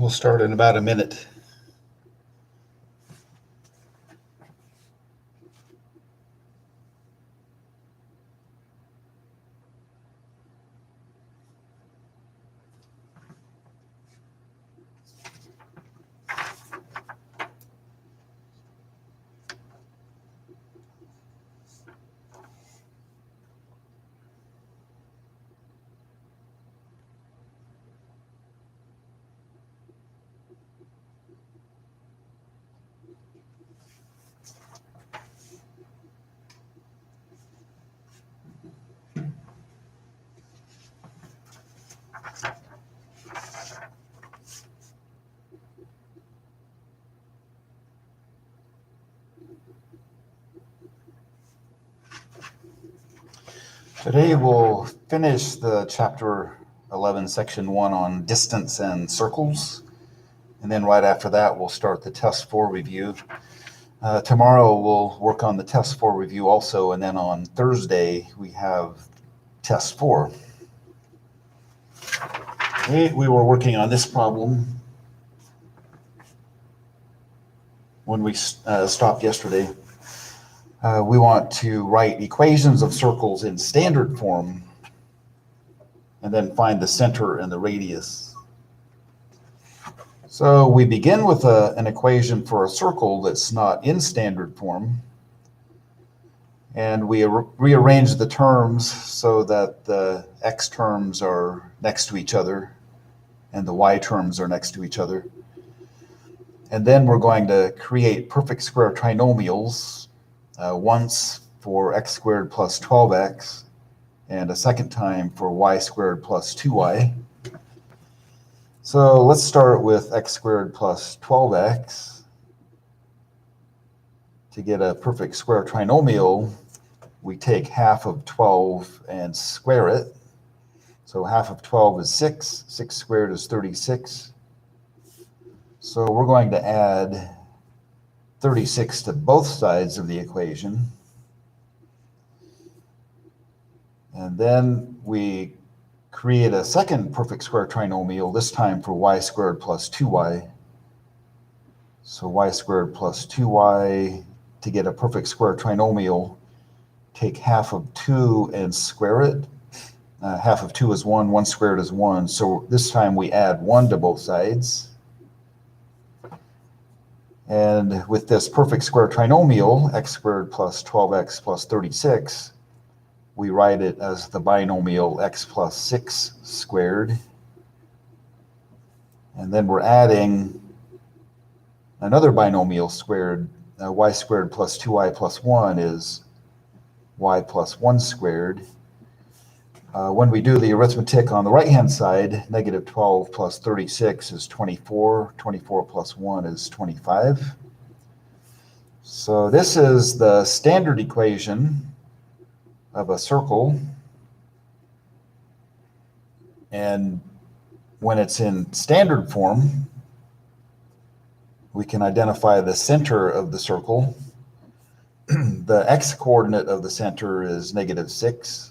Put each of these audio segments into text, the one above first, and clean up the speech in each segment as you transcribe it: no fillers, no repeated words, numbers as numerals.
We'll start in about a minute. Today we'll finish the chapter 11, section 1 on distance and circles. And then right after that, we'll start the test 4 review. Tomorrow we'll work on the test 4 review also. And then on Thursday, we have test 4. Okay, we were working on this problem when we stopped yesterday. We want to write equations of circles in standard form and then find the center and the radius. So we begin with an equation for a circle that's not in standard form, and we rearrange the terms so that the x terms are next to each other and the y terms are next to each other. And then we're going to create perfect square trinomials, once for x squared plus 12x, and a second time for y squared plus 2y. So let's start with x squared plus 12x. To get a perfect square trinomial, we take half of 12 and square it. So half of 12 is 6. 6 squared is 36. So we're going to add 36 to both sides of the equation. And then we create a second perfect square trinomial, this time for y squared plus 2y. So y squared plus 2y, to get a perfect square trinomial, take half of 2 and square it. Half of 2 is 1, 1 squared is 1. So this time we add 1 to both sides. And with this perfect square trinomial, x squared plus 12x plus 36, we write it as the binomial x plus 6 squared. And then we're adding another binomial squared. Y squared plus 2y plus 1 is y plus 1 squared. When we do the arithmetic on the right-hand side, negative 12 plus 36 is 24. 24 plus 1 is 25. So this is the standard equation of a circle. And when it's in standard form, we can identify the center of the circle. The x-coordinate of the center is negative 6.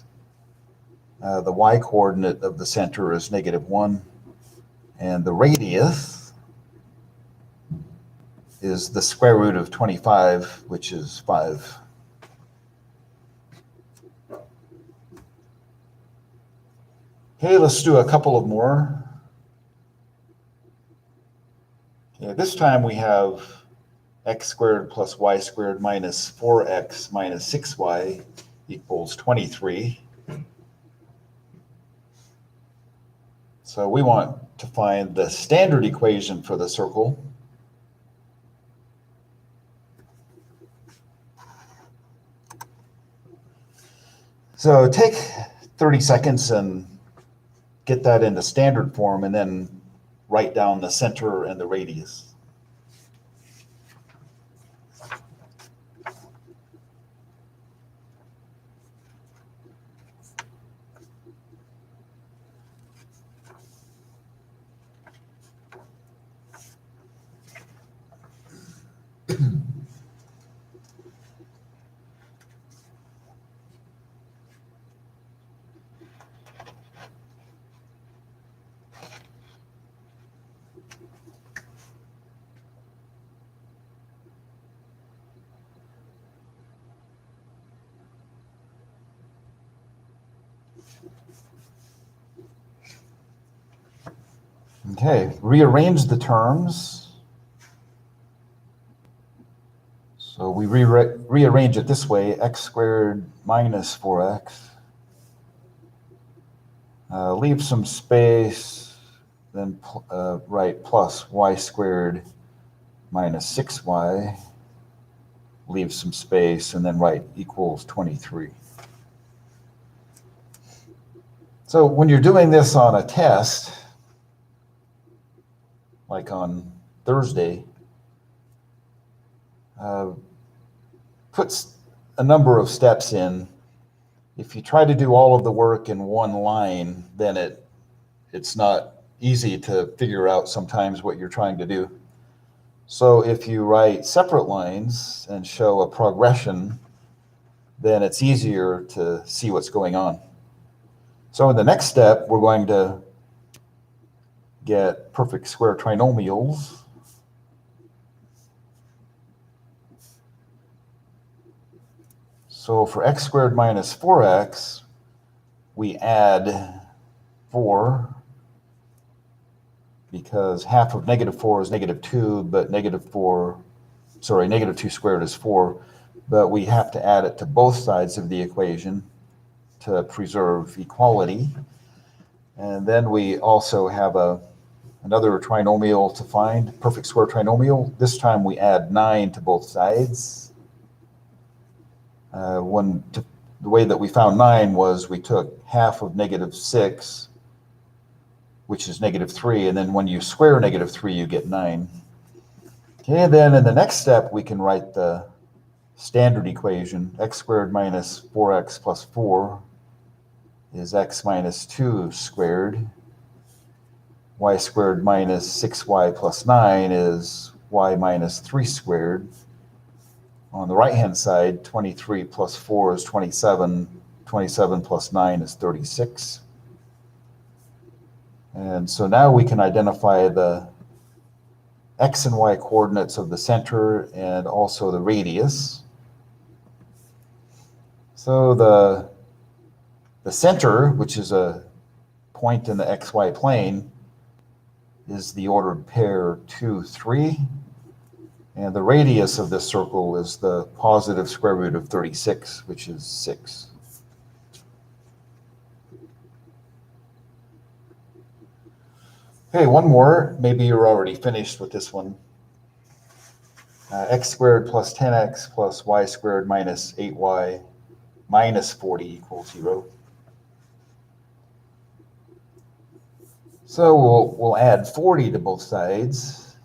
The y-coordinate of the center is negative 1. And the radius is the square root of 25, which is 5. Okay, let's do a couple of more. Okay, this time we have x squared plus y squared minus 4x minus 6y equals 23. So we want to find the standard equation for the circle. So take 30 seconds and get that into standard form, and then write down the center and the radius. Okay, rearrange the terms. So we rearrange it this way, x squared minus 4x. Leave some space, then write plus y squared minus 6y. Leave some space, and then write equals 23. So when you're doing this on a test, like on Thursday, puts a number of steps in. If you try to do all of the work in one line, then it's not easy to figure out sometimes what you're trying to do. So if you write separate lines and show a progression, then it's easier to see what's going on. So in the next step, we're going to get perfect square trinomials. So for x squared minus 4x, we add 4, because half of negative 4 is negative 2, but negative 2 squared is 4, but we have to add it to both sides of the equation to preserve equality. And then we also have another trinomial to find, perfect square trinomial. This time we add 9 to both sides. The way that we found 9 was we took half of negative 6, which is negative 3, and then when you square negative 3, you get 9. Okay, and then in the next step, we can write the standard equation. X squared minus 4x plus 4 is x minus 2 squared. Y squared minus 6y plus 9 is y minus 3 squared. On the right-hand side, 23 plus 4 is 27. 27 plus 9 is 36. And so now we can identify the x and y coordinates of the center and also the radius. So the center, which is a point in the xy plane, is the ordered pair 2, 3. And the radius of this circle is the positive square root of 36, which is 6. Okay, one more. Maybe you're already finished with this one. X squared plus 10x plus y squared minus 8y minus 40 equals 0. So we'll add 40 to both sides.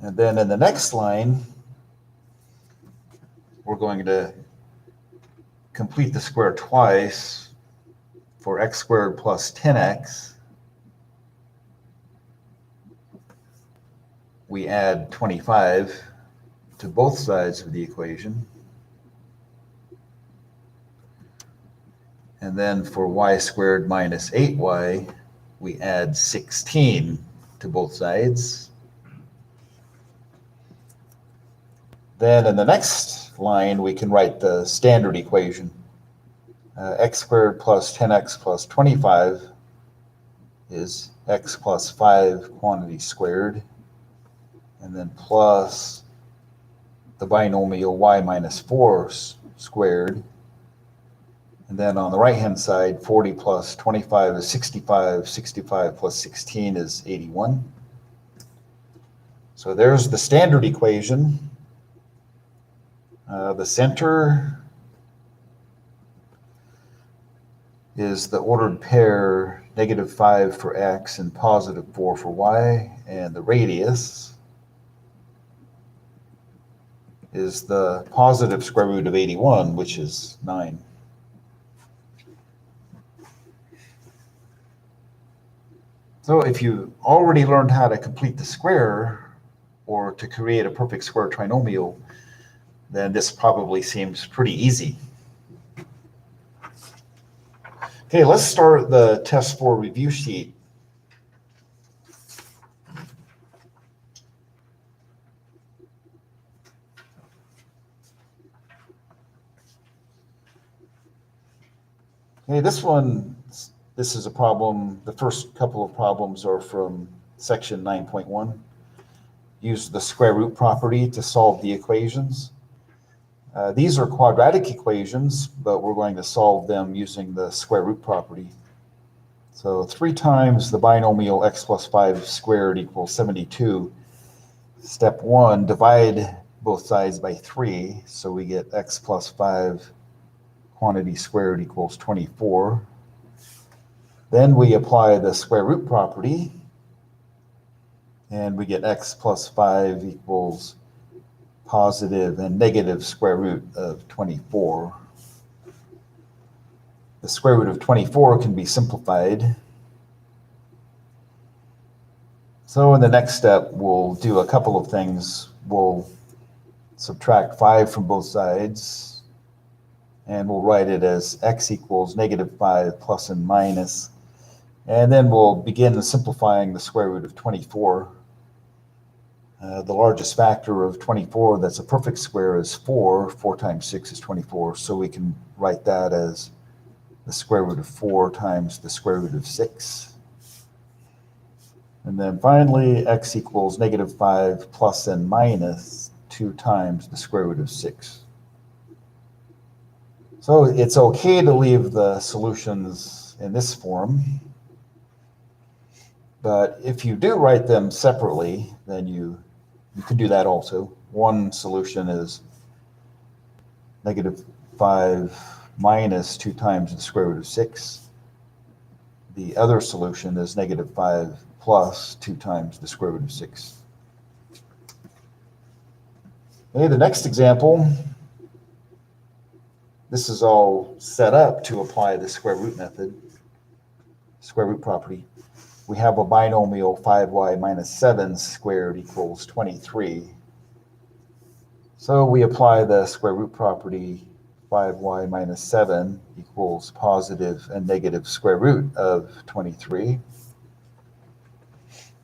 And then in the next line, we're going to complete the square twice for x squared plus 10x. We add 25 to both sides of the equation. And then for y squared minus 8y, we add 16 to both sides. Then in the next line, we can write the standard equation. X squared plus 10x plus 25 is x plus 5 quantity squared, and then plus the binomial y minus 4 squared. And then on the right-hand side, 40 plus 25 is 65. 65 plus 16 is 81. So there's the standard equation. The center is the ordered pair negative 5 for x and positive 4 for y, and the radius is the positive square root of 81, which is 9. So if you already learned how to complete the square or to create a perfect square trinomial, then this probably seems pretty easy. Okay, let's start the test 4 review sheet. Okay, this is a problem. The first couple of problems are from section 9.1. Use the square root property to solve the equations. These are quadratic equations, but we're going to solve them using the square root property. So 3 times the binomial x plus 5 squared equals 72. Step 1, divide both sides by 3, so we get x plus 5 quantity squared equals 24. Then we apply the square root property, and we get x plus 5 equals positive and negative square root of 24. The square root of 24 can be simplified. So in the next step, we'll do a couple of things. We'll subtract 5 from both sides, and we'll write it as x equals negative 5 plus and minus. And then we'll begin simplifying the square root of 24. The largest factor of 24 that's a perfect square is 4. 4 times 6 is 24. So we can write that as the square root of 4 times the square root of 6. And then finally, x equals negative 5 plus and minus 2 times the square root of 6. So it's okay to leave the solutions in this form. But if you do write them separately, then you can do that also. One solution is negative 5 minus 2 times the square root of 6. The other solution is negative 5 plus 2 times the square root of 6. Okay, the next example, this is all set up to apply the square root method, square root property. We have a binomial 5y minus 7 squared equals 23. So we apply the square root property, 5y minus 7 equals positive and negative square root of 23.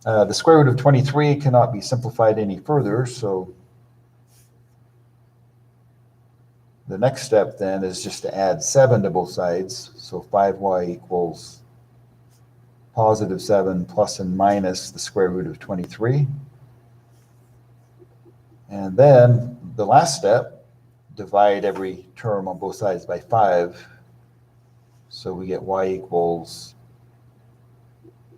The square root of 23 cannot be simplified any further, so the next step then is just to add 7 to both sides. So 5y equals positive 7 plus and minus the square root of 23. And then the last step, divide every term on both sides by 5. So we get y equals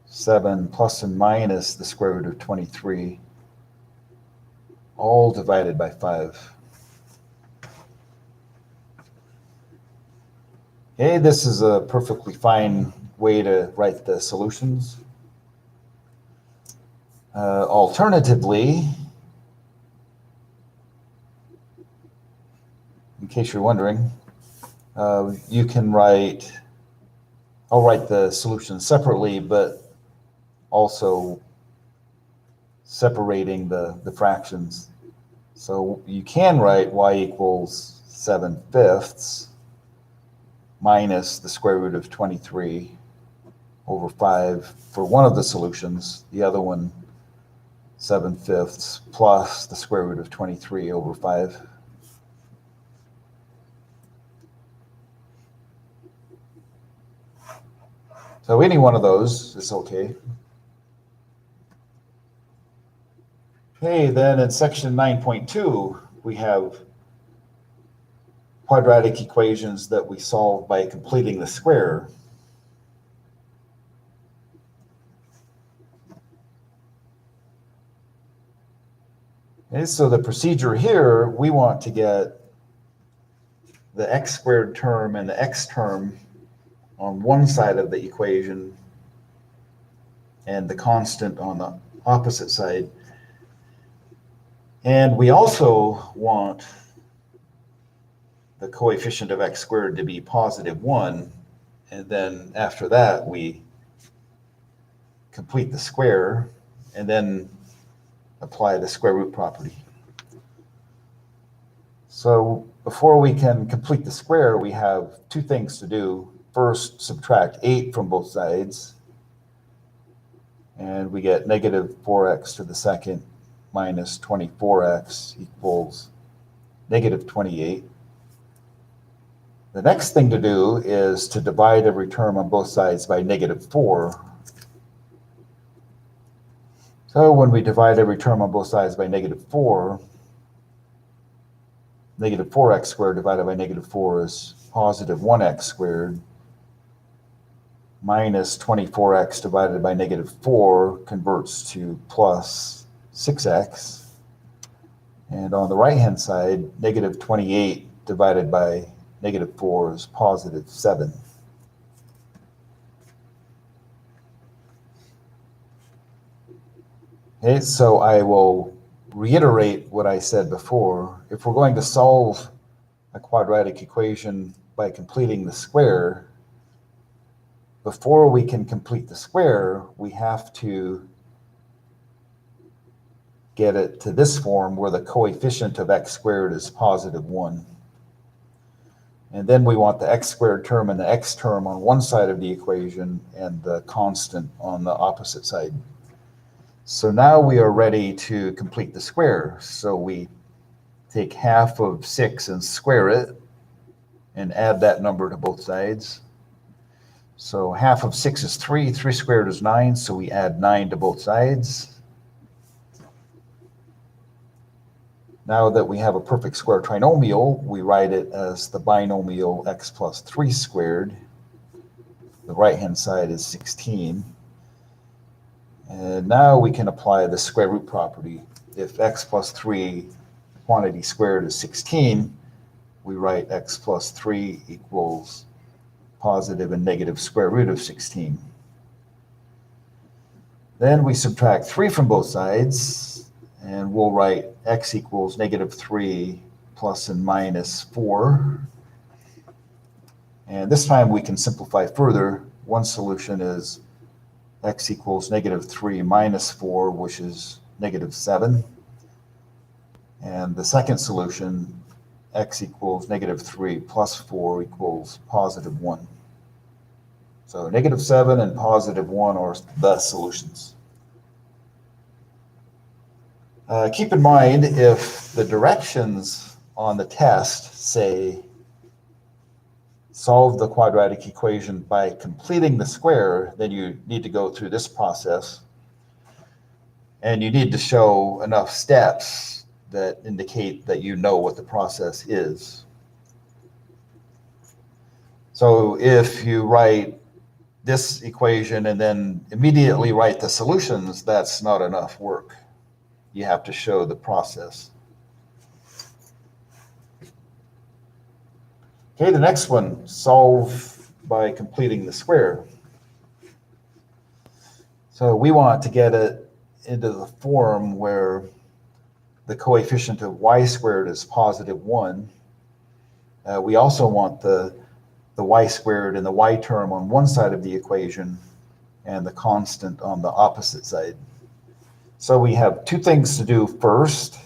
7 plus and minus the square root of 23, all divided by 5. Okay, this is a perfectly fine way to write the solutions. Alternatively, in case you're wondering, you can I'll write the solution separately, but also separating the fractions. So you can write y equals 7/5 minus the square root of 23 over 5 for one of the solutions. The other one, 7/5 plus the square root of 23 over 5. So any one of those is okay. Okay, then in section 9.2, we have quadratic equations that we solve by completing the square. Okay, so the procedure here, we want to get the x squared term and the x term on one side of the equation and the constant on the opposite side. And we also want the coefficient of x squared to be positive 1. And then after that, we complete the square and then apply the square root property. So before we can complete the square, we have 2 things to do. First, subtract 8 from both sides, and we get negative 4x to the second minus 24x equals negative 28. The next thing to do is to divide every term on both sides by -4. So when we divide every term on both sides by -4, -4x squared divided by -4 is positive 1x squared, minus 24x divided by -4 converts to plus 6x. And on the right-hand side, negative 28 divided by -4 is positive 7. Okay, so I will reiterate what I said before. If we're going to solve a quadratic equation by completing the square, before we can complete the square, we have to get it to this form where the coefficient of x squared is positive 1. And then we want the x squared term and the x term on one side of the equation and the constant on the opposite side. So now we are ready to complete the square. So we take half of 6 and square it and add that number to both sides. So half of 6 is 3, 3 squared is 9, so we add 9 to both sides. Now that we have a perfect square trinomial, we write it as the binomial x plus 3 squared. The right-hand side is 16. And now we can apply the square root property. If x plus 3 quantity squared is 16, we write x plus 3 equals positive and negative square root of 16. Then we subtract 3 from both sides, and we'll write x equals -3 plus and minus 4. And this time we can simplify further. One solution is x equals -3 minus 4, which is -7. And the second solution, x equals -3 plus 4 equals positive 1. So -7 and positive 1 are the solutions. Keep in mind, if the directions on the test say solve the quadratic equation by completing the square, then you need to go through this process. And you need to show enough steps that indicate that you know what the process is. So if you write this equation and then immediately write the solutions, that's not enough work. You have to show the process. Okay, the next one, solve by completing the square. So we want to get it into the form where the coefficient of y squared is positive 1. We also want the y squared and the y term on one side of the equation and the constant on the opposite side. So we have two things to do first.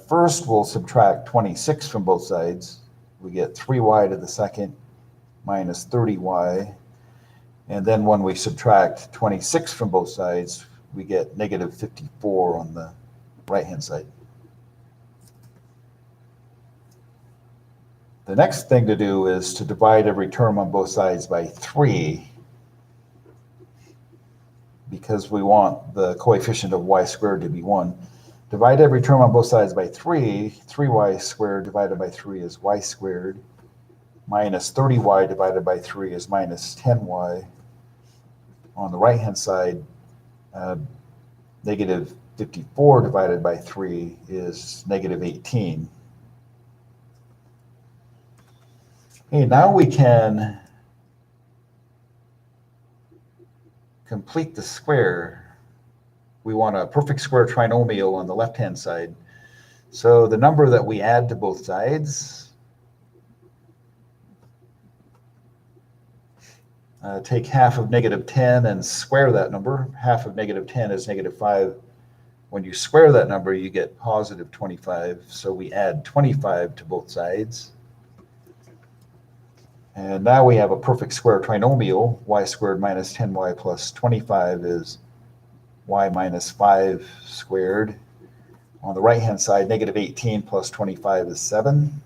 First, we'll subtract 26 from both sides. We get 3y to the second minus 30y. And then when we subtract 26 from both sides, we get -54 on the right-hand side. The next thing to do is to divide every term on both sides by 3, because we want the coefficient of y squared to be 1. Divide every term on both sides by 3. 3y squared divided by 3 is y squared. Minus 30y divided by 3 is minus 10y. On the right-hand side, -54 divided by 3 is -18. Okay, now we can complete the square. We want a perfect square trinomial on the left-hand side. So the number that we add to both sides, take half of -10 and square that number. Half of -10 is -5. When you square that number, you get positive 25. So we add 25 to both sides. And now we have a perfect square trinomial. Y squared minus 10y plus 25 is y minus 5 squared. On the right-hand side, -18 plus 25 is 7.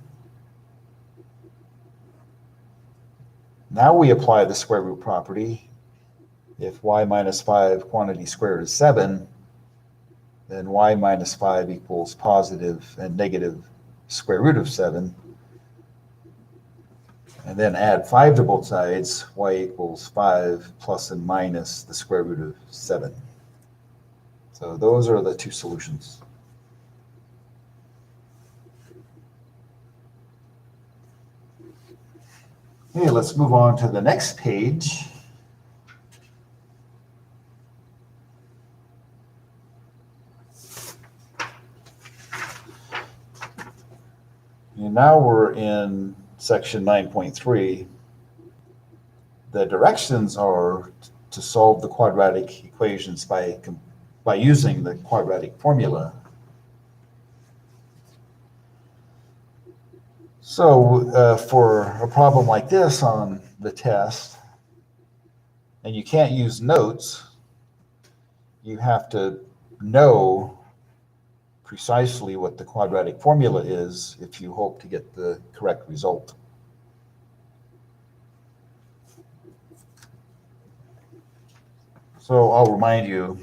Now we apply the square root property. If y minus 5 quantity squared is 7, then y minus 5 equals positive and negative square root of 7. And then add 5 to both sides, y equals 5 plus and minus the square root of 7. So those are the two solutions. Okay, let's move on to the next page. And now we're in section 9.3. The directions are to solve the quadratic equations by using the quadratic formula. So for a problem like this on the test, and you can't use notes, you have to know precisely what the quadratic formula is if you hope to get the correct result. So I'll remind you.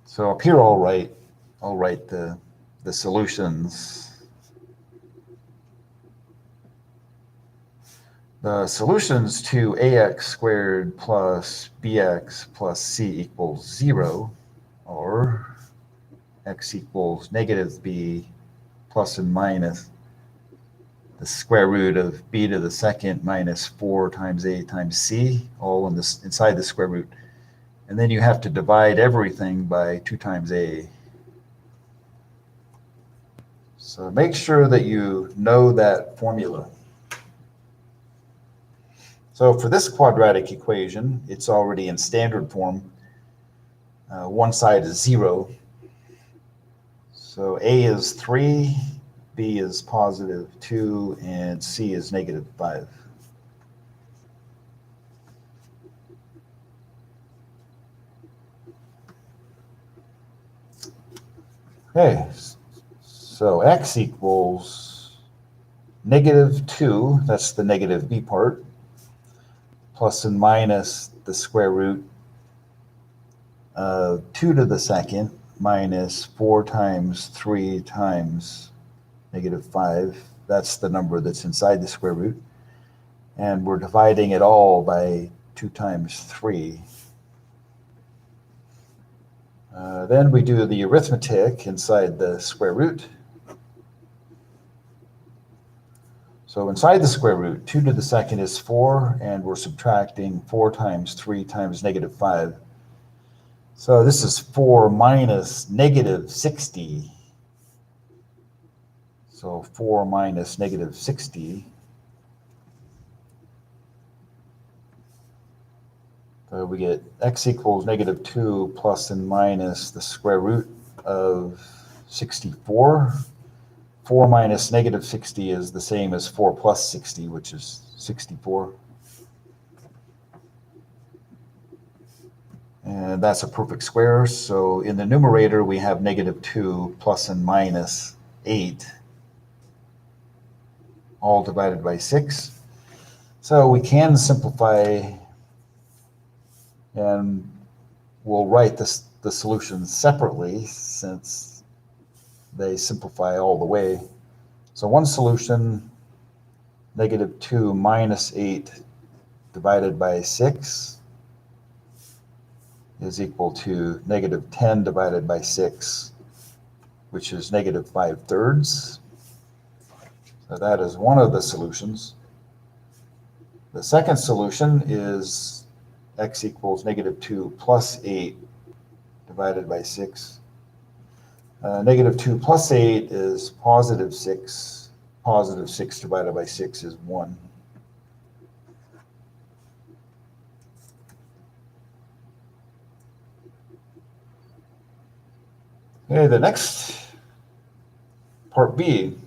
So up here I'll write the solutions. The solutions to ax squared plus bx plus c equals 0, or x equals negative b plus and minus the square root of b to the second minus 4 times a times c, all in this inside the square root. And then you have to divide everything by 2 times a. So make sure that you know that formula. So for this quadratic equation, it's already in standard form. One side is 0. So a is 3, b is positive 2, and c is negative 5. Okay, so x equals negative 2, that's the negative b part, plus and minus the square root of 2 to the second minus 4 times 3 times negative 5. That's the number that's inside the square root. And we're dividing it all by 2 times 3. Then we do the arithmetic inside the square root. So inside the square root, 2 to the second is 4, and we're subtracting 4 times 3 times negative 5. So this is 4 minus negative 60. So 4 minus negative 60. So we get x equals negative 2 plus and minus the square root of 64. 4 minus negative 60 is the same as 4 plus 60, which is 64. And that's a perfect square. So in the numerator, we have negative 2 plus and minus 8, all divided by 6. So we can simplify, and we'll write the solutions separately since they simplify all the way. So one solution, negative 2 minus 8 divided by 6 is equal to negative 10 divided by 6, which is negative 5/3. So that is one of the solutions. The second solution is x equals negative 2 plus 8 divided by 6. Negative 2 plus 8 is positive 6. Positive 6 divided by 6 is 1. Okay, the next part B.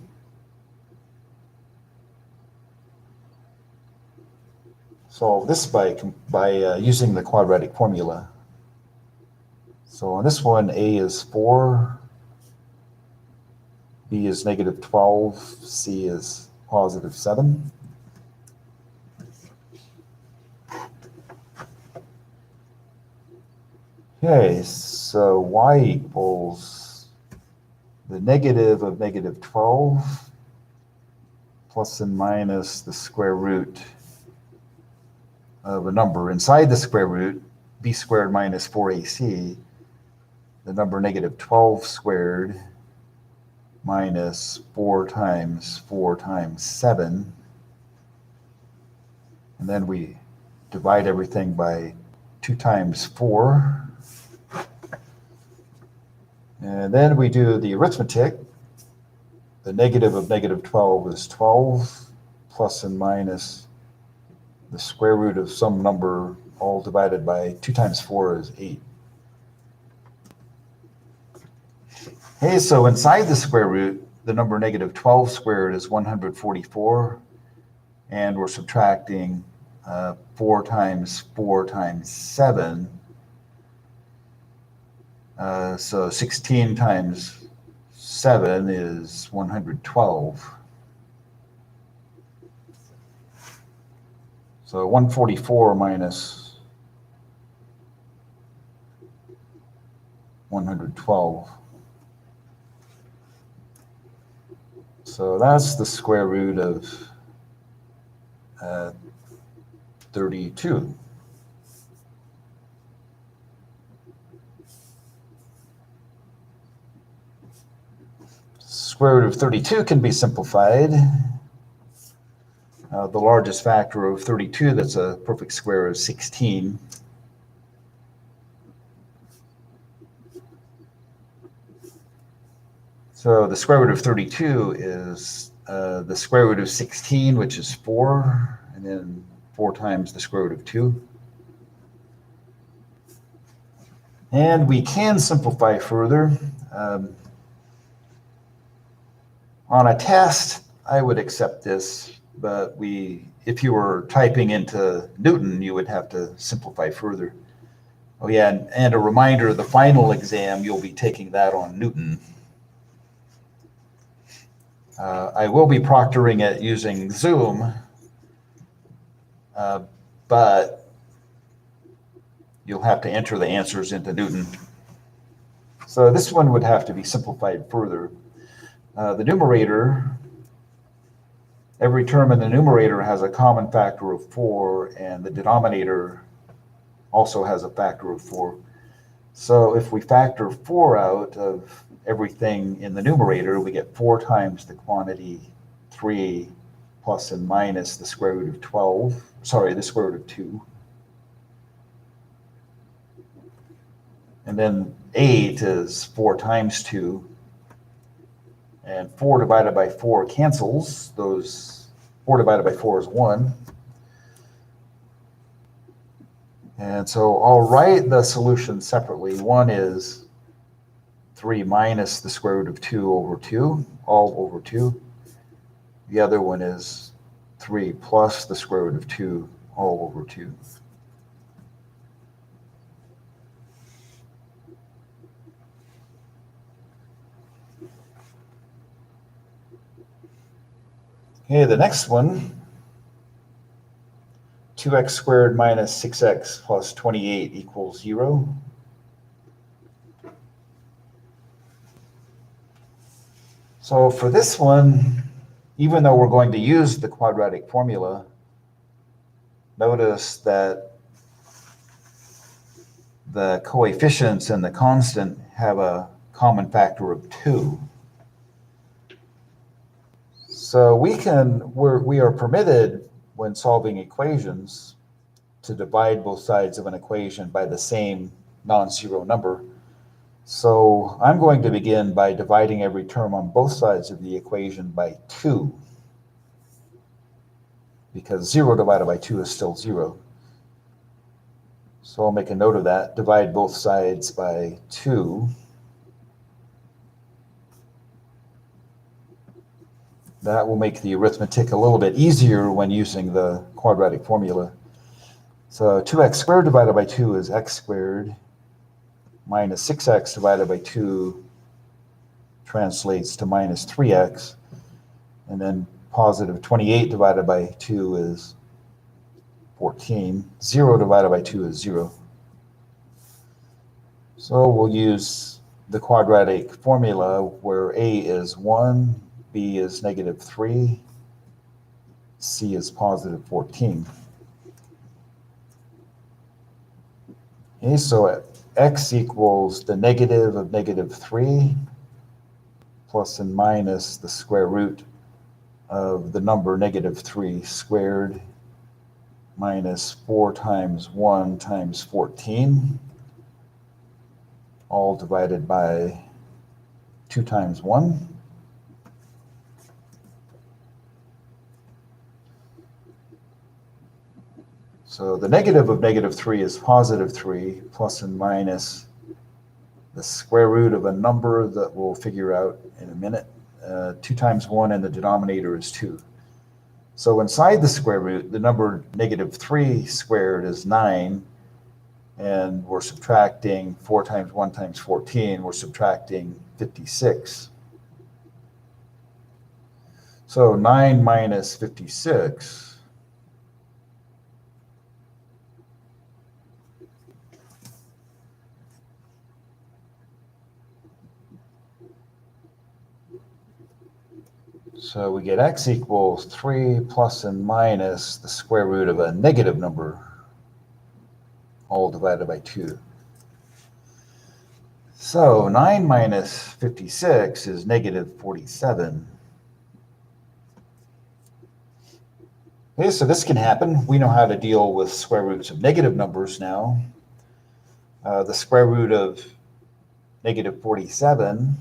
Solve this by using the quadratic formula. So on this one, a is 4, b is negative 12, c is positive 7. Okay, so y equals the negative of negative 12 plus and minus the square root of a number inside the square root, b squared minus 4ac, the number negative 12 squared minus 4 times 7. And then we divide everything by 2 times 4. And then we do the arithmetic. The negative of negative 12 is 12 plus and minus the square root of some number, all divided by 2 times 4 is 8. Okay, so inside the square root, the number negative 12 squared is 144, and we're subtracting 4 times 7. So 16 times 7 is 112. So 144 minus 112. So that's the square root of 32. Square root of 32 can be simplified. The largest factor of 32 that's a perfect square is 16. So the square root of 32 is the square root of 16, which is 4, and then 4 times the square root of 2. And we can simplify further. On a test, I would accept this, but if you were typing into Newton, you would have to simplify further. Oh yeah, and a reminder, the final exam, you'll be taking that on Newton. I will be proctoring it using Zoom, but you'll have to enter the answers into Newton. So this one would have to be simplified further. The numerator, every term in the numerator has a common factor of 4, and the denominator also has a factor of 4. So if we factor 4 out of everything in the numerator, we get 4 times the quantity 3 plus and minus the square root of 12, the square root of 2. And then 8 is 4 times 2. And 4 divided by 4 cancels. 4 divided by 4 is 1. And so I'll write the solution separately. One is 3 minus the square root of 2 over 2, all over 2. The other one is 3 plus the square root of 2, all over 2. Okay, the next one, 2x squared minus 6x plus 28 equals 0. So for this one, even though we're going to use the quadratic formula, notice that the coefficients and the constant have a common factor of 2. So we are permitted, when solving equations, to divide both sides of an equation by the same non-zero number. So I'm going to begin by dividing every term on both sides of the equation by 2, because 0 divided by 2 is still 0. So I'll make a note of that. Divide both sides by 2. That will make the arithmetic a little bit easier when using the quadratic formula. So 2x squared divided by 2 is x squared, minus 6x divided by 2 translates to minus 3x, and then positive 28 divided by 2 is 14. 0 divided by 2 is 0. So we'll use the quadratic formula where a is 1, b is negative 3, c is positive 14. Okay, so at x equals the negative of negative 3 plus and minus the square root of the number negative 3 squared minus 4 times 1 times 14, all divided by 2 times 1. So the negative of negative 3 is positive 3 plus and minus the square root of a number that we'll figure out in a minute. 2 times 1 and the denominator is 2. So inside the square root, the number negative 3 squared is 9, and we're subtracting 4 times 1 times 14, we're subtracting 56. So 9 minus 56 So we get x equals 3 plus and minus the square root of a negative number, all divided by 2. So 9 minus 56 is negative 47. Okay, so this can happen. We know how to deal with square roots of negative numbers now. The square root of negative 47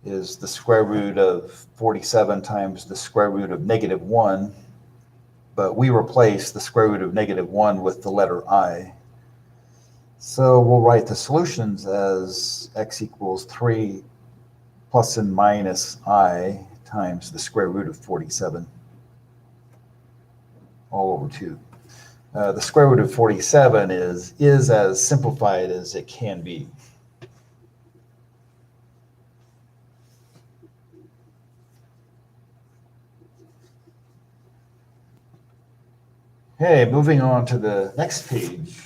is the square root of 47 times the square root of negative 1, but we replace the square root of negative 1 with the letter I. So we'll write the solutions as x equals 3 plus and minus I times the square root of 47, all over 2. The square root of 47 is as simplified as it can be. Okay, moving on to the next page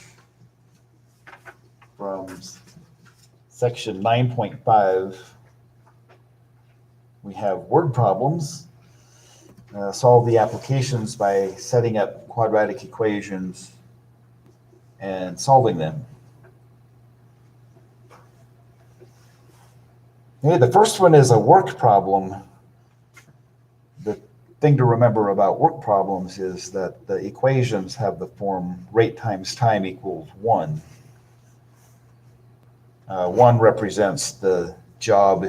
from section 9.5, we have word problems. Solve the applications by setting up quadratic equations and solving them. Okay, the first one is a work problem. The thing to remember about work problems is that the equations have the form rate times time equals 1. 1 represents the job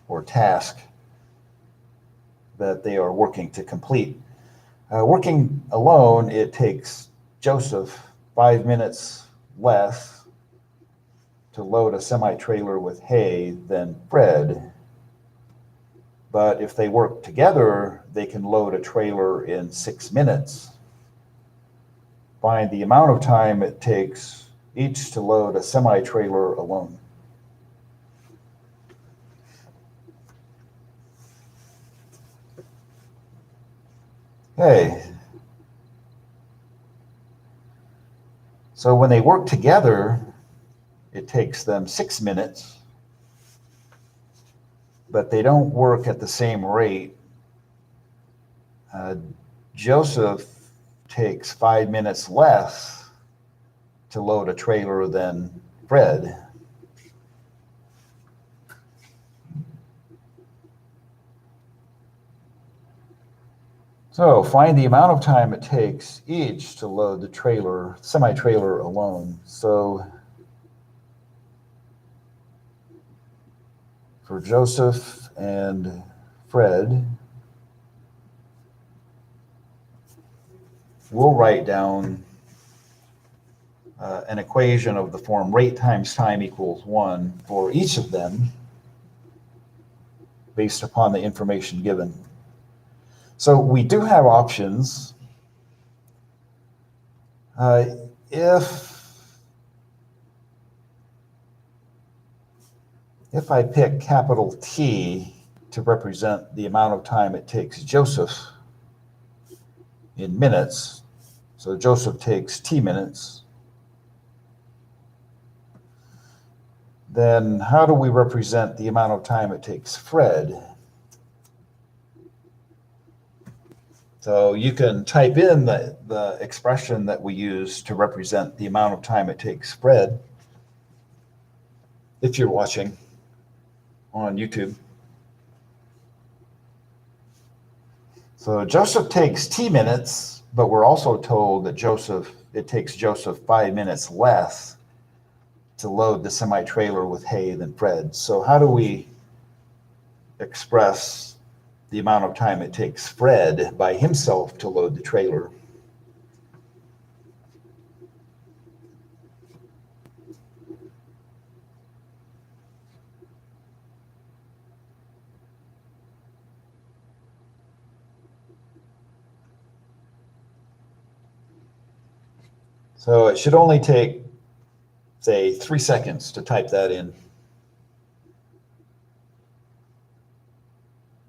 or task that they are working to complete. Working alone, it takes Joseph 5 minutes less to load a semi-trailer with hay than Fred. But if they work together, they can load a trailer in 6 minutes. Find the amount of time it takes each to load a semi-trailer alone. Okay. So when they work together, it takes them 6 minutes, but they don't work at the same rate. Joseph takes 5 minutes less to load a trailer than Fred. So find the amount of time it takes each to load the semi-trailer alone. So for Joseph and Fred, we'll write down an equation of the form rate times time equals 1 for each of them based upon the information given. So we do have options. If I pick capital T, to represent the amount of time it takes Joseph in minutes. So Joseph takes t minutes. Then how do we represent the amount of time it takes Fred? So you can type in the expression that we use to represent the amount of time it takes Fred if you're watching on YouTube. So Joseph takes t minutes, but we're also told that it takes Joseph 5 minutes less to load the semi-trailer with hay than Fred. So how do we express the amount of time it takes Fred by himself to load the trailer? So it should only take, say, 3 seconds to type that in.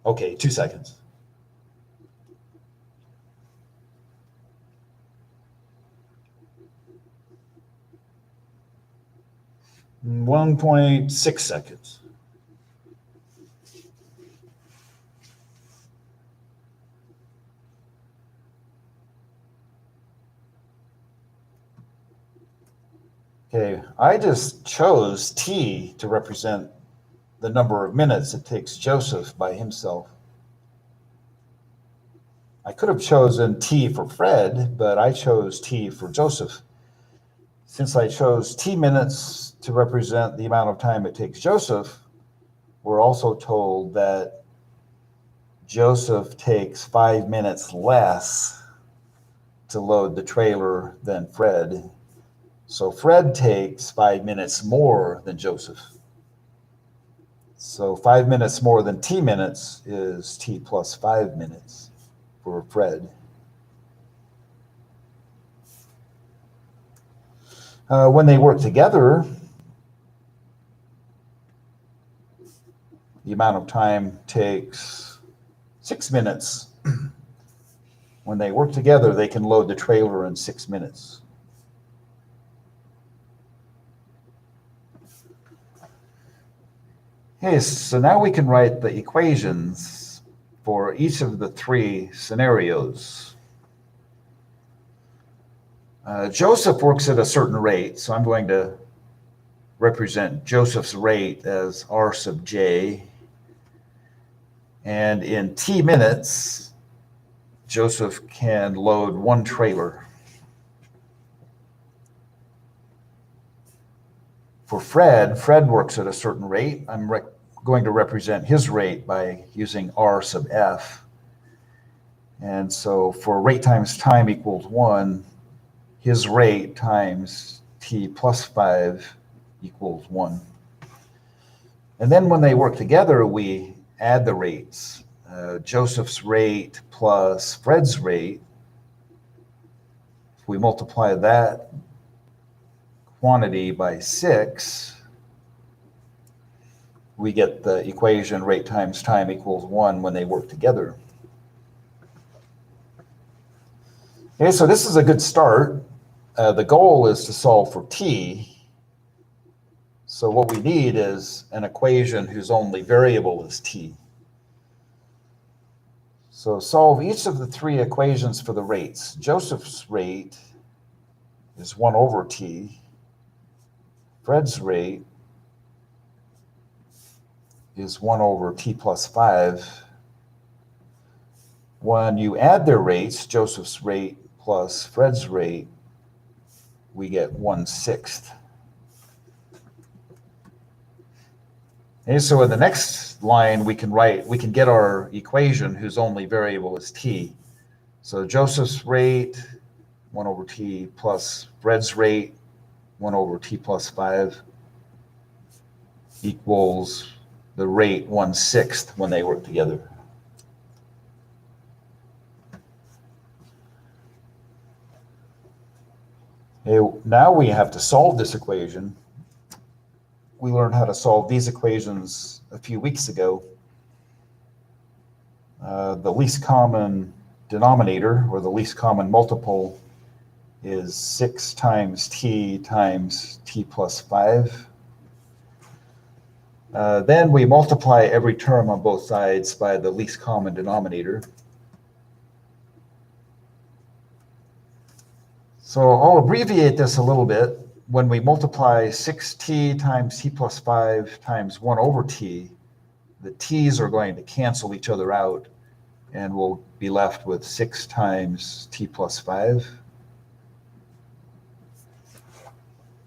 Okay, 2 seconds. And 1.6 seconds. Okay, I just chose t to represent the number of minutes it takes Joseph by himself. I could have chosen t for Fred, but I chose t for Joseph. Since I chose t minutes to represent the amount of time it takes Joseph, we're also told that Joseph takes 5 minutes less to load the trailer than Fred. So Fred takes 5 minutes more than Joseph. So 5 minutes more than t minutes is t plus 5 minutes for Fred. When they work together, the amount of time takes 6 minutes. When they work together, they can load the trailer in 6 minutes. Okay, so now we can write the equations for each of the 3 scenarios. Joseph works at a certain rate, so I'm going to represent Joseph's rate as R sub j. And in t minutes, Joseph can load 1 trailer. For Fred works at a certain rate. I'm going to represent his rate by using R sub f. And so for rate times time equals 1, his rate times t plus 5 equals 1. And then when they work together, we add the rates. Joseph's rate plus Fred's rate. If we multiply that quantity by 6, we get the equation rate times time equals 1 when they work together. Okay, so this is a good start. The goal is to solve for t. So what we need is an equation whose only variable is t. So solve each of the 3 equations for the rates. Joseph's rate is 1 over t. Fred's rate is 1 over t plus 5. When you add their rates, Joseph's rate plus Fred's rate, we get 1/6. Okay, so in the next line, we can get our equation whose only variable is t. So Joseph's rate, 1 over t, plus Fred's rate, 1 over t plus 5, equals the rate 1/6 when they work together. Okay, now we have to solve this equation. We learned how to solve these equations a few weeks ago. The least common denominator, or the least common multiple, is 6 times t plus 5. Then we multiply every term on both sides by the least common denominator. So I'll abbreviate this a little bit. When we multiply 6t times t plus 5 times 1 over t, the t's are going to cancel each other out, and we'll be left with 6 times t plus 5.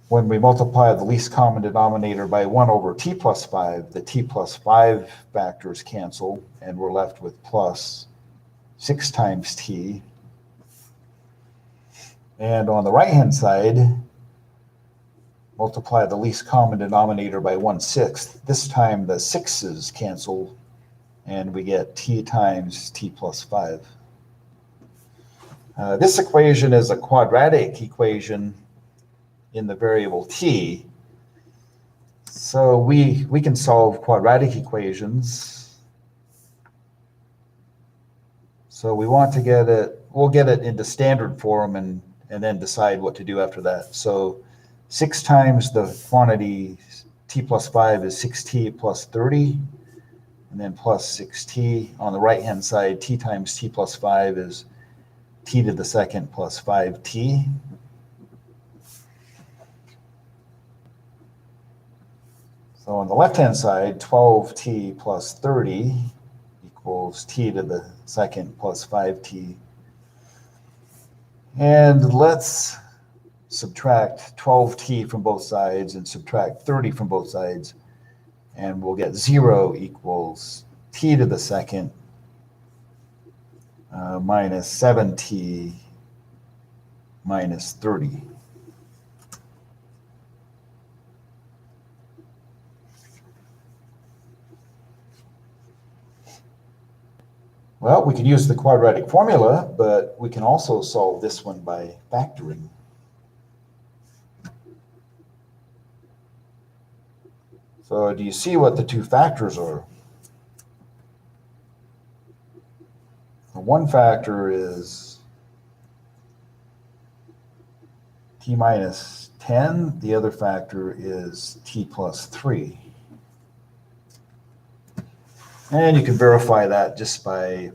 When we multiply the least common denominator by 1 over t plus 5, the t plus 5 factors cancel, and we're left with plus 6 times t. And on the right-hand side, multiply the least common denominator by 1/6. This time the 6's cancel, and we get t times t plus 5. This equation is a quadratic equation in the variable t. So we can solve quadratic equations. So we want to get it, we'll get it into standard form and then decide what to do after that. So 6 times the quantity t plus 5 is 6t plus 30, and then plus 6t. On the right-hand side, t times t plus 5 is t to the second plus 5t. So on the left-hand side, 12t plus 30 equals t to the second plus 5t. And let's subtract 12t from both sides and subtract 30 from both sides, and we'll get 0 equals t to the second minus 7t minus 30. Well, we can use the quadratic formula, but we can also solve this one by factoring. So do you see what the two factors are? One factor is t minus 10. The other factor is t plus 3. And you can verify that just by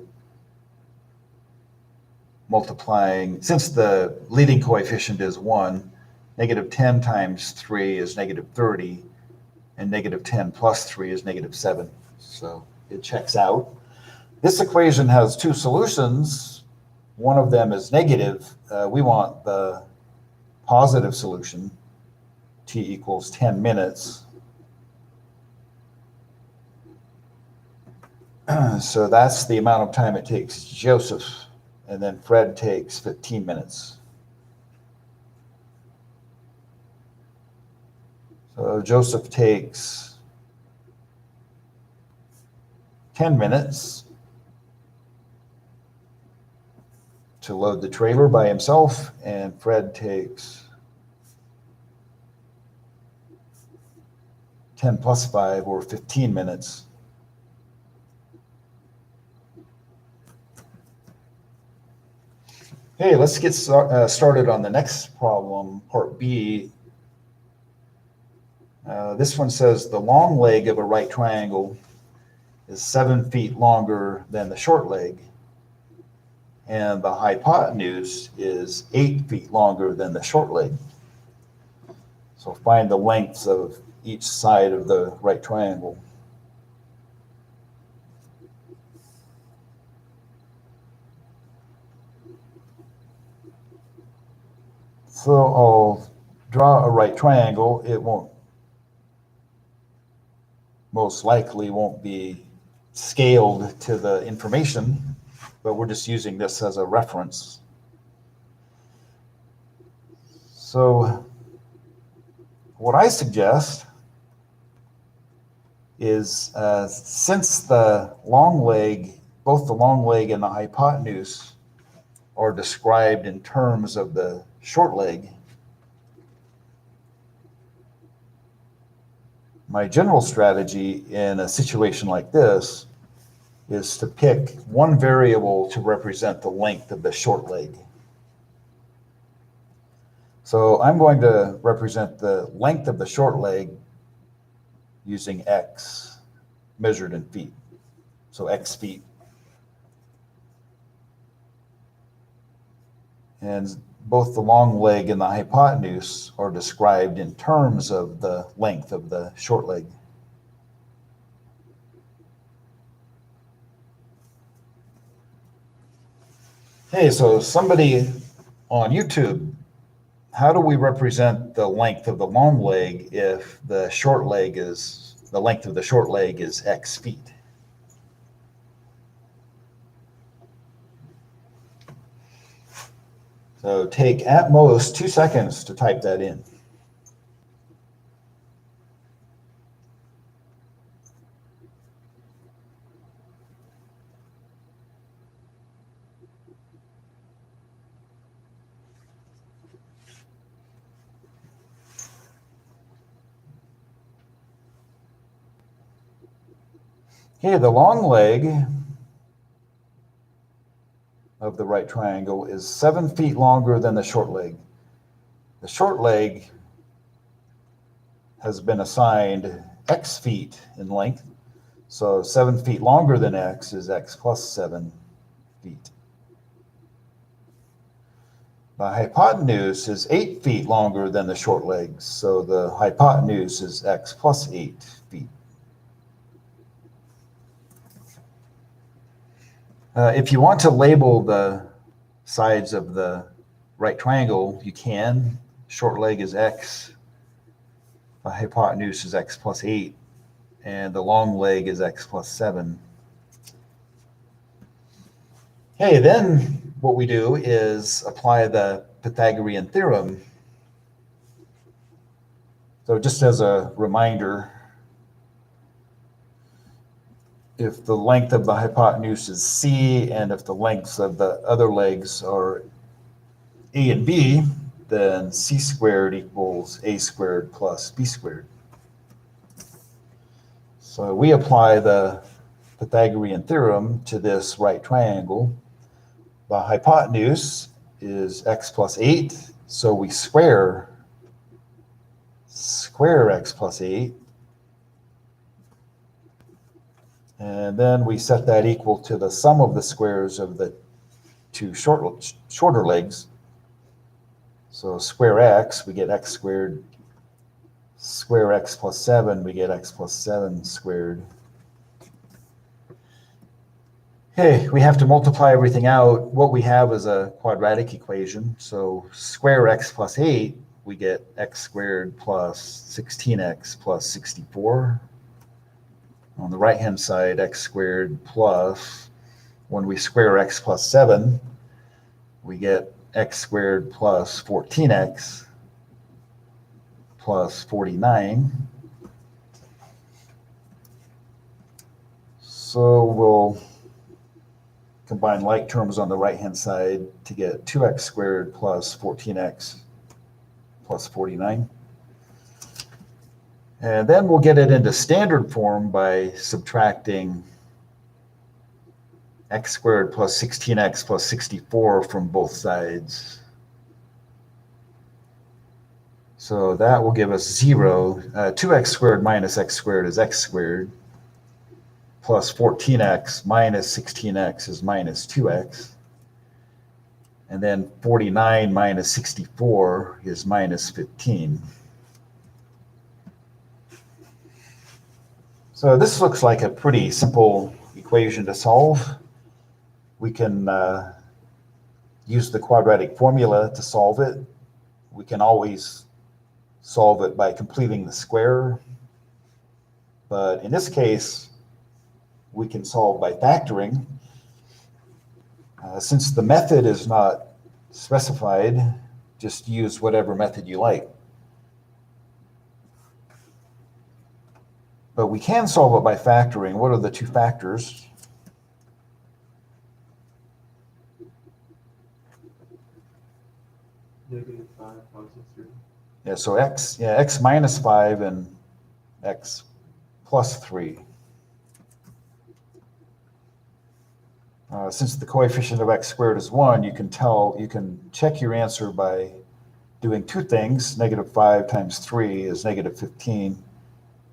multiplying. Since the leading coefficient is 1, negative 10 times 3 is negative 30, and negative 10 plus 3 is negative 7. So it checks out. This equation has two solutions. One of them is negative. We want the positive solution, t equals 10 minutes. So that's the amount of time it takes Joseph, and then Fred takes 15 minutes. So Joseph takes 10 minutes to load the trailer by himself, and Fred takes 10 plus 5, or 15 minutes. Okay, let's get started on the next problem, part B. This one says the long leg of a right triangle is 7 feet longer than the short leg, and the hypotenuse is 8 feet longer than the short leg. So find the lengths of each side of the right triangle. So I'll draw a right triangle. It most likely won't be scaled to the information, but we're just using this as a reference. So what I suggest is since the long leg, both the long leg and the hypotenuse are described in terms of the short leg, my general strategy in a situation like this is to pick one variable to represent the length of the short leg. So I'm going to represent the length of the short leg using x measured in feet. So x feet. And both the long leg and the hypotenuse are described in terms of the length of the short leg. Hey, so somebody on YouTube, how do we represent the length of the long leg if the length of the short leg is x feet? So take at most 2 seconds to type that in. Okay, the long leg of the right triangle is 7 feet longer than the short leg. The short leg has been assigned x feet in length, so 7 feet longer than x is x plus 7 feet. The hypotenuse is 8 feet longer than the short leg, so the hypotenuse is x plus 8 feet. If you want to label the sides of the right triangle, you can. Short leg is x, the hypotenuse is x plus 8, and the long leg is x plus 7. Okay, then what we do is apply the Pythagorean Theorem. So just as a reminder, if the length of the hypotenuse is c, and if the lengths of the other legs are a and b, then c squared equals a squared plus b squared. So we apply the Pythagorean theorem to this right triangle. The hypotenuse is x plus 8, so we square x plus 8. And then we set that equal to the sum of the squares of the two shorter legs. So square x, we get x squared. Square x plus 7, we get x plus 7 squared. Okay, we have to multiply everything out. What we have is a quadratic equation. So square x plus 8, we get x squared plus 16x plus 64. On the right-hand side, x squared plus, when we square x plus 7, we get x squared plus 14x plus 49. So we'll combine like terms on the right-hand side to get 2x squared plus 14x plus 49. And then we'll get it into standard form by subtracting x squared plus 16x plus 64 from both sides. So that will give us 0. 2x squared minus x squared is x squared, plus 14x minus 16x is minus 2x. And then 49 minus 64 is minus 15. So this looks like a pretty simple equation to solve. We can use the quadratic formula to solve it. We can always solve it by completing the square. But in this case, we can solve by factoring. Since the method is not specified, just use whatever method you like. But we can solve it by factoring. What are the two factors? -5 positive 3. Yeah, so x minus 5 and x plus 3. Since the coefficient of x squared is 1, you can check your answer by doing two things. Negative 5 times 3 is negative 15.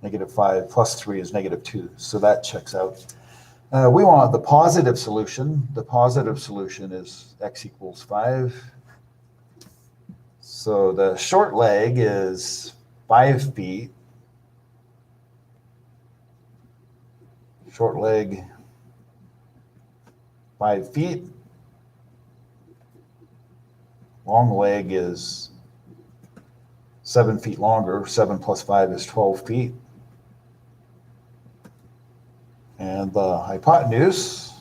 Negative 5 plus 3 is negative 2. So that checks out. We want the positive solution. The positive solution is x equals 5. So the short leg is 5 feet. Short leg, 5 feet. Long leg is 7 feet longer. 7 plus 5 is 12 feet. And the hypotenuse,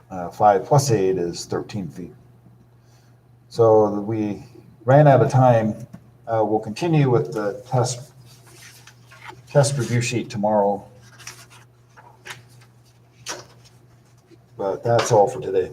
5 plus 8 is 13 feet. So we ran out of time. We'll continue with the test review sheet tomorrow. But that's all for today.